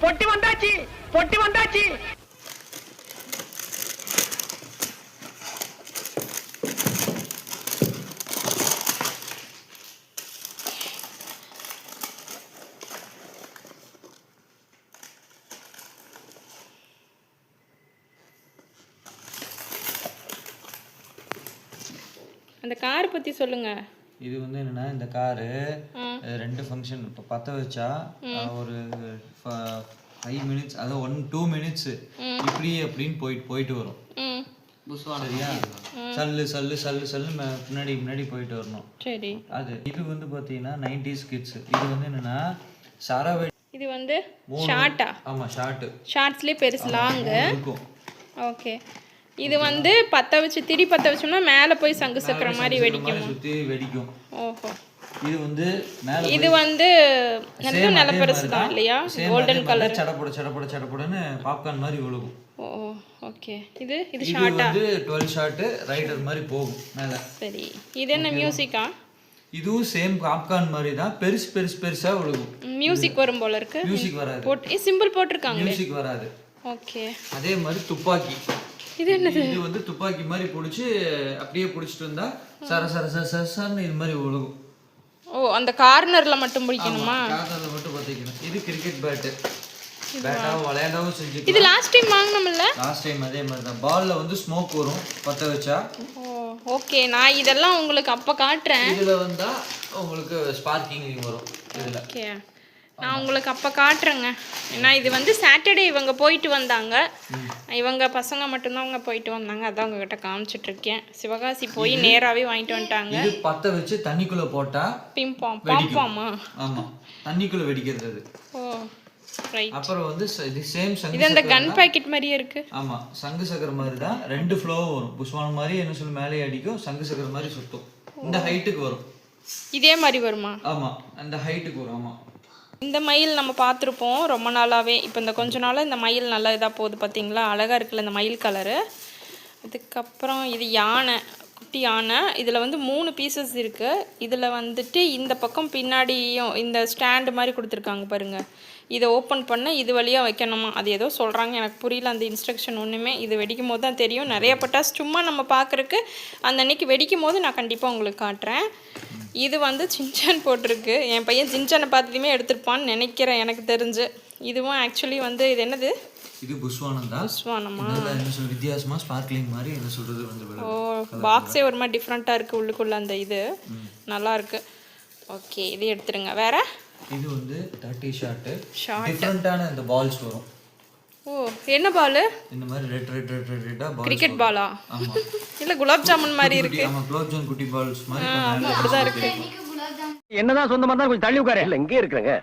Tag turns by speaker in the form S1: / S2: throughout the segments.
S1: பொட்டி வந்தாச்சு பொட்டி வந்தாச்சு.
S2: அந்த கார் பற்றி சொல்லுங்க.
S3: இது வந்து என்னன்னா இந்த காரு 2 ஃபங்க்ஷன் இப்போ பற்ற வச்சா ஒரு 5 மினிட்ஸ் அதாவது 2 மினிட்ஸ் இப்படி அப்படின்னு போயிட்டு வரும். சரியா? சல்லு சல்லு சல்லு சல்லு முன்னாடி போயிட்டு வரணும். சரி. அது இது வந்து பார்த்தீங்கன்னா 90s கிட்ஸ். இது வந்து என்னன்னா சரவை. இது வந்து ஷார்ட்டா? ஆமாம் ஷார்ட்டு. ஷார்ட்ஸ்லேயே பெருசு லாங்கு இருக்கும். ஓகே. இது வந்து பற்ற வச்சு திரி பற்ற வச்சோம்னா மேலே போய் சங்கு சக்கர மாதிரி வெடிக்கும். சுற்றி வெடிக்கும். ஓஹோ. இது வந்து மேலே இது வந்து நிலப்பெருசு தான் இல்லையா? கோல்டன் கலர் சடப்படன்னு பாப்கார்ன் மாதிரி விழுகும். ஓ ஓகே. இது ஷார்ட்டா? இது 12 ஷார்ட் ரைடர் மாதிரி போகும் மேலே. சரி. இது என்ன மியூசிக்கா? இதுவும் சேம் பாப்கார்ன் மாதிரி தான் பெருசா விழுகும். மியூசிக் வரும் போல இருக்கு. மியூசிக் வராது. சிம்பிள் போட்டிருக்காங்க. மியூசிக் வராது. ஓகே. அதே மாதிரி துப்பாக்கி. இது என்னது? இது வந்து துப்பாக்கி மாதிரி பிடிச்சி அப்படியே பிடிச்சிட்டு வந்தா சரன்னு இது மாதிரி விழுகும். ஓ அந்த கார்னர்ல மட்டும் பிடிக்கணுமா? கார்னர்ல மட்டும் பத்திக்கணும். இது கிரிக்கெட் பேட். பேட்டாவும் விளையாடவும் செஞ்சு. இது லாஸ்ட் டைம் வாங்குனோம்ல? லாஸ்ட் டைம் அதே மாதிரி தான். பால்ல வந்து ஸ்மோக் வரும் பத்த வச்சா. ஓ ஓகே. நான் இதெல்லாம் உங்களுக்கு அப்ப காட்டுறேன். இதுல வந்தா உங்களுக்கு ஸ்பார்க்கிங் வரும் இதுல. ஓகே. நான் உங்களுக்கு அப்போ காட்டுறேங்க. ஏன்னா இது வந்து சாட்டர்டே இவங்க போயிட்டு வந்தாங்க. இவங்க பசங்க மட்டும்தான் அவங்க போயிட்டு வந்தாங்க. அதான் உங்ககிட்ட காமிச்சிட்ருக்கேன். சிவகாசி போய் நேராகவே வாங்கிட்டு வந்துட்டாங்க. இது பற்ற வச்சு தண்ணிக்குள்ளே போட்டால் பாம்பாமா? ஆமாம் தண்ணிக்குள்ளே வெடிக்கிறது அது. ஓ ரைட். அப்புறம் வந்து இது சேம் சங்கு. இது அந்த கன் பாக்கெட் மாதிரியே இருக்கு. ஆமாம் சங்கு சக்கர மாதிரி தான். 2 ஃப்ளோ வரும். புஷ்வானம் மாதிரி என்ன சொல்லி மேலே அடிக்கும். சங்கு சக்கர மாதிரி சுற்றும். இந்த ஹைட்டுக்கு வரும். இதே மாதிரி வருமா? ஆமாம் அந்த ஹைட்டுக்கு வரும். ஆமாம். இந்த மயில் நம்ம பார்த்துருப்போம் ரொம்ப நாளாகவே. இப்போ இந்த கொஞ்ச நாளாக இந்த மயில் நல்லா இதாக போகுது பார்த்தீங்களா? அழகாக இருக்குல்ல இந்த மயில் கலரு. அதுக்கப்புறம் இது யானை, குட்டி யானை. இதில் வந்து 3 பீசஸ் இருக்குது. இதில் வந்துட்டு இந்த பக்கம் பின்னாடியும் இந்த ஸ்டாண்டு மாதிரி கொடுத்துருக்காங்க பாருங்கள். இதை ஓப்பன் பண்ண இது வழியாக வைக்கணுமா? அது ஏதோ சொல்கிறாங்க, எனக்கு புரியல அந்த இன்ஸ்ட்ரக்ஷன் ஒன்றுமே. இது வெடிக்கும் போது தான் தெரியும். நிறைய பட்டாசு சும்மா நம்ம பார்க்குறக்கு அந்த அன்னைக்கு வெடிக்கும் போது நான் கண்டிப்பாக உங்களுக்கு காட்டுறேன். இது வந்து சின்சான் போட்டிருக்கு. என் பையன் சின்சானை பார்த்ததுமே எடுத்துருப்பான்னு நினைக்கிறேன் எனக்கு தெரிஞ்சு. இதுவும் ஆக்சுவலி வந்து இது என்னது? இது புஷ்வானம் தான். புஷ்வானமா? என்ன சொல்ற வித்தியாசமா ஸ்பார்க்லிங் மாதிரி என்ன சொல்றது வந்து. ஓ பாக்ஸே ஒரு மாதிரி டிஃப்ரெண்ட்டாக இருக்குது உள்ளுக்குள்ள அந்த இது. நல்லா இருக்கு. ஓகே இது எடுத்துருங்க. வேற இது வந்து 30 ஷாட். டிஃப்ரெண்டான இந்த பால்ஸ் வரும். ஓ என்ன பால்? இந்த மாதிரி ரெட்டா பால். கிரிக்கெட் பாலா? ஆமா. இல்ல குலாப் ஜாமுன் மாதிரி இருக்கு. ஆமா குலாப் ஜாமுன் குட்டி பால்ஸ் மாதிரி. அப்படிதான் இருக்கு.
S1: என்னதான் சொந்தமா இருந்தா கொஞ்சம் தள்ளி உட்கார. இல்ல இங்கே இருக்குறங்க.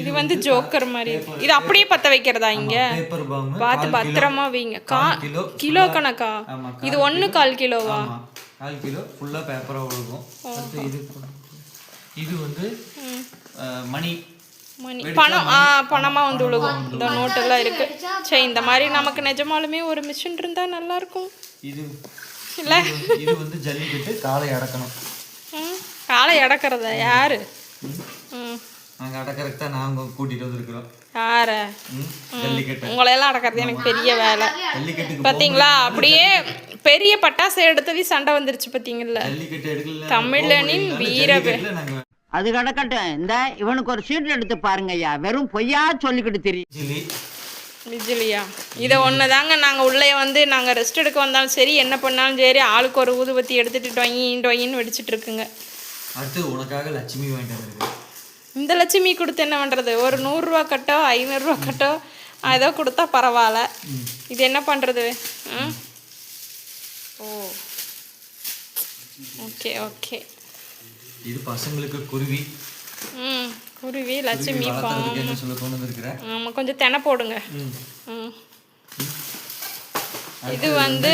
S2: இது வந்து ஜோக்கர் மாதிரி இருக்கு. இது அப்படியே பத்த வைக்கிறதா இங்க? Paper bomb. பார்த்து பத்திரமா வைங்க. கிலோ கணக்கா? இது 1/4 கிலோவா? 1/4 கிலோ ஃபுல்லா பேப்பரா விழுகும். இது வந்து மணி பணம். பணமா வந்து விழுகும். இந்த நோட்டெல்லாம் இருக்கு. சரி இந்த மாதிரி நமக்கு நிஜமாலுமே ஒரு மிஷின் இருந்தா நல்லா இருக்கும். இது இல்ல இது வந்து ஜல்லிக்கட்டு காளை அடக்கணும். காளை அடக்கிறதா? யாரு? நாங்க அடக்கிறதுக்கு தான் நாங்க கூட்டிட்டு வந்திருக்கிறோம். யார? ஜல்லிக்கட்டு. உங்களையெல்லாம் அடக்கிறது எனக்கு பெரிய வேலை. ஜல்லிக்கட்டுக்கு பாத்தீங்களா? அப்படியே பெரிய பட்டாசை எடுத்தது சண்டை வந்துருச்சு பாத்தீங்களா? ஜல்லிக்கட்டு எடுக்கல. தமிழனின் வீரவே.
S4: அது கிடக்கட்டும். இந்த இவனுக்கு ஒரு சீட் எடுத்து பாருங்க ஐயா. வெறும் பொய்யா சொல்லிக்கிட்டு தெரியும்.
S2: விஜிலியா? இதை ஒன்று தாங்க நாங்கள் உள்ளே வந்து நாங்கள் ரெஸ்ட் எடுக்க வந்தாலும் சரி என்ன பண்ணாலும் சரி ஆளுக்கு ஒரு ஊதுபத்தி எடுத்துட்டு டொயின்னு வெடிச்சிட்டு இருக்குங்க.
S3: அடுத்து உனக்காக லட்சுமி வாங்கிட்டு வந்திருக்கு.
S2: இந்த லட்சுமி கொடுத்து என்ன பண்ணுறது? ஒரு 100 ரூபா கட்டோ 500 ரூபா கட்டோ ஏதோ கொடுத்தா பரவாயில்ல. இது என்ன பண்ணுறது? ஓ ஓகே ஓகே. இது பசங்களுக்கு குருவி. குருவி லட்சுமி பாம்பு. என்ன சொல்ல கொண்டு வந்திருக்கிறேன். ஆமா கொஞ்சம் தென போடுங்க. இது வந்து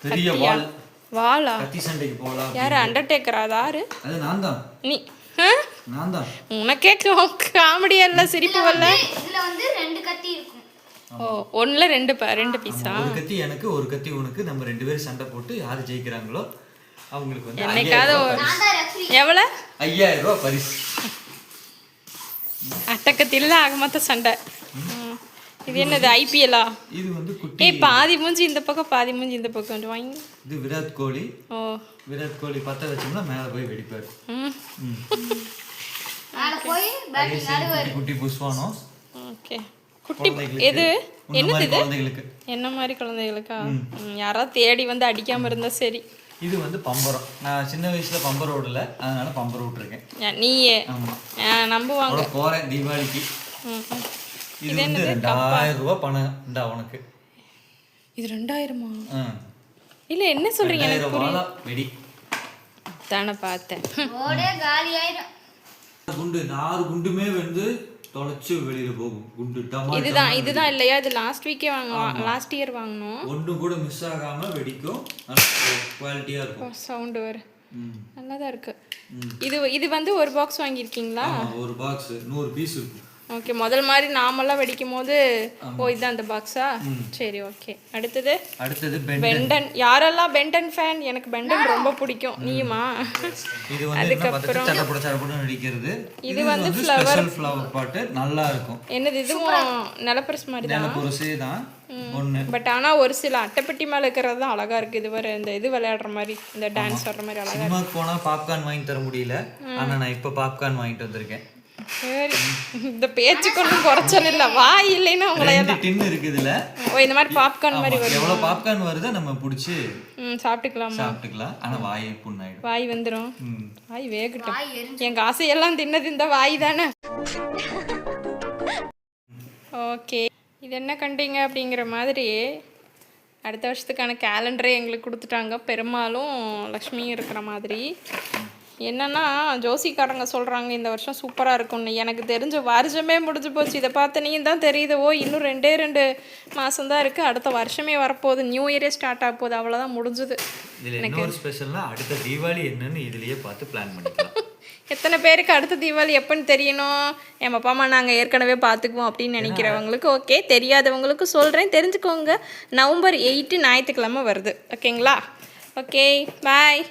S2: பெரிய வால். வாளா? கத்தி சண்டைக்கு போலாம். யாரு? அண்டர்டேக்கரா? யாரு? அது நான் தான். நீ நான் தான். உனக்கே காமெடியா இல்ல? சிரிப்பு வரல? இதுல வந்து 2 கத்தி இருக்கும். ஓ ஒண்ணுல 2 பீஸா? ஒரு கத்தி எனக்கு ஒரு கத்தி உனக்கு. நம்ம 2 பேரும் சண்டை போட்டு யாரு ஜெயிக்கிறாங்களோ அவங்களுக்கு வந்து என்னைக்காவது எவ்வளவு? 5000 ரூபாய் பரிசு. அட்டக்கத்தில் ஆகமாத்த சண்டை. இது என்னது ஐபிஎல்லா?
S3: இது வந்து குட்டி.
S2: ஏய் பாதி மூஞ்சி இந்த பக்கம் பாதி மூஞ்சி இந்த பக்கம் கொஞ்சம் வாங்கி.
S3: இது விராட் கோலி.
S2: ஓ
S3: விராட் கோலி பத்த வச்சோம்னா மேலே போய் வெடிப்பார். குட்டி புஷ்வானம்.
S2: ஓகே குட்டி எது என்னது இது?
S3: குழந்தைகளுக்கு.
S2: என்ன மாதிரி குழந்தைகளுக்கா? யாராவது தேடி வந்து அடிக்காம இருந்தா சரி.
S3: இது வந்து பம்பரம். நான் சின்ன வயசுல பம்பரம் ஓடல, அதனால பம்பரம் விட்டுருக்கேன்.
S2: நீயே?
S3: ஆமா
S2: நம்புவாங்க.
S3: போறேன் தீபாவளிக்கு. இது வந்து 2000 ரூபாய் பணம் இந்தா உனக்கு.
S2: இது 2000-ஆ? இல்ல என்ன சொல்றீங்க?
S3: 2000 ரூபாய் வெடி
S2: தானே பார்த்தேன்.
S5: ஓடே காலி ஆயிடும்.
S3: குண்டு 4 குண்டுமே வந்து தொலைச்சு வெளியில போகும். குண்டு டமா.
S2: இதுதான் இல்லையா? இது லாஸ்ட் வீக்கே லாஸ்ட் இயர் வாங்கணும்.
S3: ஒன்று கூட மிஸ் ஆகாம வெடிக்கும். குவாலிட்டியா இருக்கும்.
S2: சவுண்ட் வர நல்லா தான் இருக்கு. இது வந்து ஒரு பாக்ஸ் வாங்கியிருக்கீங்களா?
S3: ஒரு பாக்ஸ் 100 பீஸ் இருக்கும்.
S2: ஓகே முதல் மாதிரி நாமெல்லாம் வெடிக்கும் போது இதுதான் அந்த பாக்ஸா? சரி ஓகே. அடுத்தது பென்டன். யாரெல்லாம் பென்டன் ஃபேன்? எனக்கு பென்டன் ரொம்ப பிடிக்கும். நீயுமா?
S3: இது வந்து அதுக்கப்புறம் சட்டப்பட வெடிக்கிறது.
S2: இது வந்து ஃப்ளவர்
S3: பாட்டு நல்லா இருக்கும்.
S2: என்னது? இதுவும் நிலப்பரசு மாதிரி தான்.
S3: நிலப்பரசே தான் ஒன்று.
S2: பட் ஆனா ஒரு சில அட்டைப்பெட்டி மேல இருக்கிறது தான் அழகா இருக்கு. இது வர இந்த இது விளையாடுற மாதிரி இந்த டான்ஸ் ஆடுற மாதிரி அழகா இருக்கு.
S3: சினிமாக்கு போனா பாப்கார்ன் வாங்கி தர முடியல, ஆனா நான் இப்ப பாப்கார்ன் வாங்கிட்டு வந்திருக்கேன்.
S2: சரி இந்த பேச்சுக்கு ஒன்றும் குறைச்சல் இல்லை. வாய் இல்லைன்னா உங்களை
S3: டின் இருக்கு இதுல.
S2: ஓ இந்த மாதிரி பாப்கார்ன் மாதிரி வரும்.
S3: எவ்வளவு பாப்கார்ன் வருதோ நம்ம பிடிச்சி
S2: சாப்பிட்டுக்கலாம்.
S3: ஆனா வாய் புண்ணாயிடும்.
S2: வாய் வந்துடும். வாய் வேகட்டும். எங்க ஆசையெல்லாம் தின்னது இந்த வாய் தானே. ஓகே இது என்ன கண்டீங்க அப்படிங்கிற மாதிரி அடுத்த வருஷத்துக்கான கேலண்டரே எங்களுக்கு கொடுத்துட்டாங்க. பெருமாளும் லக்ஷ்மியும் இருக்கிற மாதிரி. என்னன்னா ஜோசிக்காரங்க சொல்கிறாங்க இந்த வருஷம் சூப்பராக இருக்கும்னு. எனக்கு தெரிஞ்ச வருஷமே முடிஞ்சு போச்சு. இதை பார்த்து நீ தான் தெரியுது. ஓ இன்னும் 2 மாதம் தான் இருக்குது. அடுத்த வருஷமே வரப்போகுது. நியூ இயரே ஸ்டார்ட் ஆக போகுது. அவ்வளோதான் முடிஞ்சுது.
S3: எனக்கு ஒரு ஸ்பெஷல்னா அடுத்த தீபாவளி என்னன்னு இதுலேயே பார்த்து பிளான் பண்ணிக்கலாம்.
S2: எத்தனை பேருக்கு அடுத்த தீபாவளி எப்போன்னு தெரியணும்? என் அப்பா அம்மா நாங்கள் ஏற்கனவே பார்த்துக்குவோம் அப்படின்னு நினைக்கிறவங்களுக்கு ஓகே. தெரியாதவங்களுக்கு சொல்கிறேன், தெரிஞ்சுக்கோங்க. நவம்பர் 8 ஞாயிற்றுக்கிழமை வருது. ஓகேங்களா? Okay bye.